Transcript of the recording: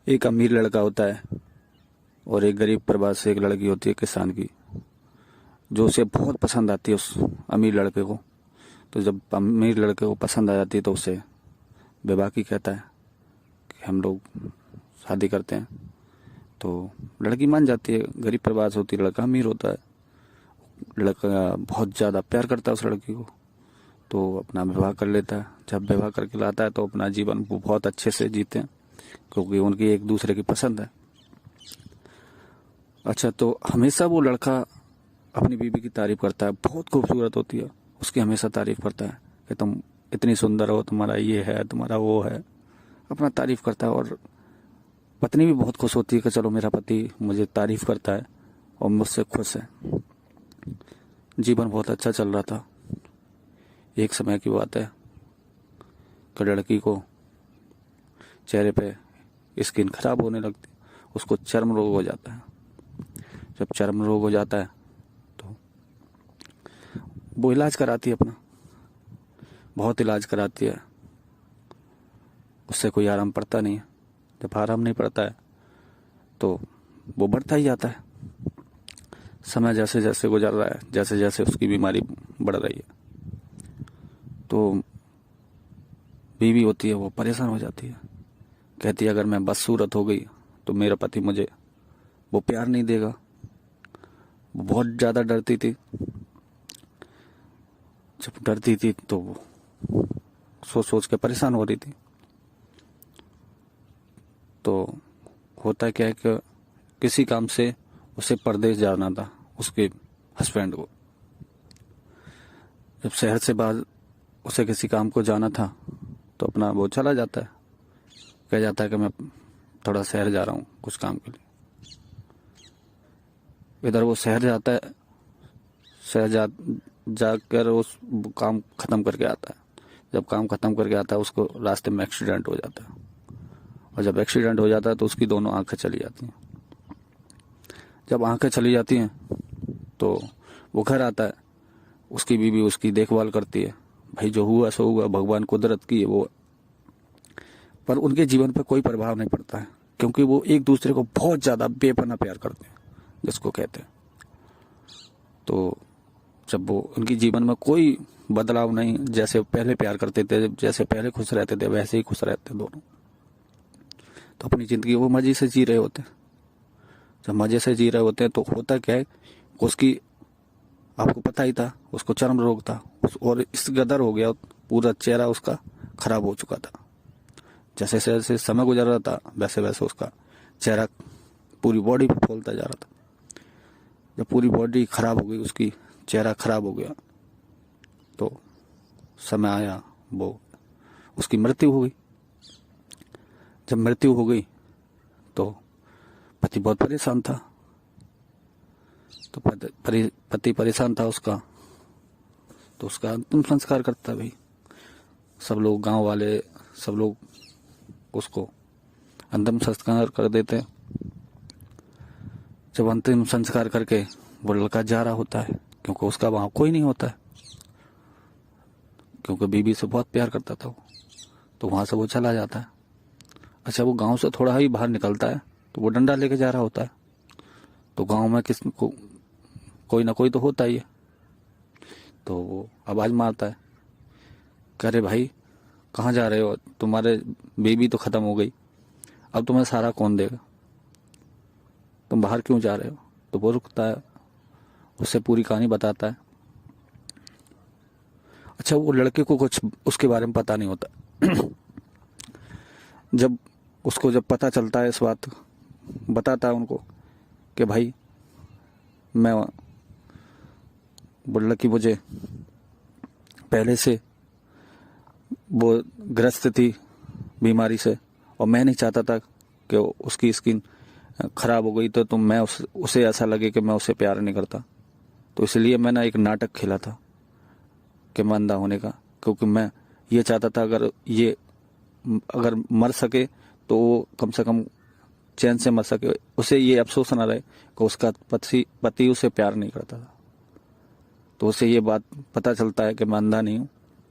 एक अमीर लड़का होता है और एक गरीब परिवार से एक लड़की होती है किसान की, जो उसे बहुत पसंद आती है उस अमीर लड़के को। तो जब अमीर लड़के को पसंद आ जाती है तो उसे बेबाकी कहता है कि हम लोग शादी करते हैं। तो लड़की मान जाती है, गरीब परिवार से होती है, लड़का अमीर होता है। लड़का बहुत ज़्यादा प्यार करता है उस लड़की को, तो अपना विवाह कर लेता है। जब विवाह करके लाता है तो अपना जीवन वो बहुत अच्छे से जीते हैं, क्योंकि उनकी एक दूसरे की पसंद है। अच्छा, तो हमेशा वो लड़का अपनी बीवी की तारीफ करता है, बहुत खूबसूरत होती है, उसकी हमेशा तारीफ करता है कि तुम इतनी सुंदर हो, तुम्हारा ये है, तुम्हारा वो है, अपना तारीफ करता है। और पत्नी भी बहुत खुश होती है कि चलो मेरा पति मुझे तारीफ करता है और मुझसे खुश है। जीवन बहुत अच्छा चल रहा था। एक समय की बात है कि लड़की को चेहरे पे स्किन खराब होने लगती, उसको चर्म रोग हो जाता है। जब चर्म रोग हो जाता है तो वो इलाज कराती है, अपना बहुत इलाज कराती है, उससे कोई आराम पड़ता नहीं है। जब आराम नहीं पड़ता है तो वो बढ़ता ही जाता है। समय जैसे जैसे गुजर रहा है, जैसे जैसे उसकी बीमारी बढ़ रही है, तो बीवी होती है वो परेशान हो जाती है। कहती है अगर मैं बदसूरत हो गई तो मेरा पति मुझे वो प्यार नहीं देगा। वो बहुत ज़्यादा डरती थी। जब डरती थी तो वो सोच सोच के परेशान हो रही थी। तो होता क्या है कि किसी काम से उसे परदेश जाना था, उसके हस्बैंड को। जब शहर से बाहर उसे किसी काम को जाना था तो अपना वो चला जाता है, कह जाता है कि मैं थोड़ा शहर जा रहा हूँ कुछ काम के लिए। इधर वो शहर जाता है, शहर जाकर उस काम खत्म करके आता है। जब काम खत्म करके आता है उसको रास्ते में एक्सीडेंट हो जाता है, और जब एक्सीडेंट हो जाता है तो उसकी दोनों आंखें चली जाती हैं। जब आंखें चली जाती हैं तो वो घर आता है, उसकी बीवी उसकी देखभाल करती है। भाई जो हुआ सो हुआ, भगवान कुदरत की है वो। पर उनके जीवन पर कोई प्रभाव नहीं पड़ता है, क्योंकि वो एक दूसरे को बहुत ज़्यादा बेपनाह प्यार करते हैं, जिसको कहते हैं। तो जब वो उनके जीवन में कोई बदलाव नहीं, जैसे पहले प्यार करते थे, जैसे पहले खुश रहते थे, वैसे ही खुश रहते दोनों। तो अपनी ज़िंदगी वो मज़े से जी रहे होते हैं। जब मज़े से जी रहे होते हैं तो होता क्या है, उसकी आपको पता ही था उसको चर्म रोग था, और इस कदर हो गया, पूरा चेहरा उसका खराब हो चुका था। जैसे जैसे समय गुजर रहा था वैसे वैसे उसका चेहरा पूरी बॉडी पर फूलता जा रहा था। जब पूरी बॉडी खराब हो गई, उसकी चेहरा खराब हो गया, तो समय आया वो उसकी मृत्यु हो गई। जब मृत्यु हो गई तो पति बहुत परेशान था। तो पति परेशान था उसका, तो उसका अंतिम संस्कार करता भाई। सब लोग, गांव वाले सब लोग उसको अंतिम संस्कार कर देते। जब अंतिम संस्कार करके वो लड़का जा रहा होता है, क्योंकि उसका वहां कोई नहीं होता है, क्योंकि बीबी से बहुत प्यार करता था वो, तो वहां से वो चला जाता है। अच्छा, वो गांव से थोड़ा ही बाहर निकलता है तो वो डंडा लेके जा रहा होता है। तो गांव में किस को कोई ना कोई तो होता ही है, तो वो आवाज मारता है, कह रहे भाई कहाँ जा रहे हो, तुम्हारे बीबी तो खत्म हो गई, अब तुम्हें सारा कौन देगा, तुम बाहर क्यों जा रहे हो। तो वो रुकता है, उससे पूरी कहानी बताता है। अच्छा, वो लड़के को कुछ उसके बारे में पता नहीं होता। जब पता चलता है इस बात, बताता है उनको कि भाई मैं, वो लड़की मुझे पहले से वो ग्रस्त थी बीमारी से, और मैं नहीं चाहता था कि उसकी स्किन खराब हो गई तो मैं उसे ऐसा लगे कि मैं उसे प्यार नहीं करता। तो इसलिए मैंने एक नाटक खेला था कि मैं अंधा होने का, क्योंकि मैं ये चाहता था अगर मर सके तो वो कम से कम चैन से मर सके, उसे ये अफसोस ना रहे कि उसका पति उसे प्यार नहीं करता था। तो उसे ये बात पता चलता है कि मैं अंधा नहीं हूँ,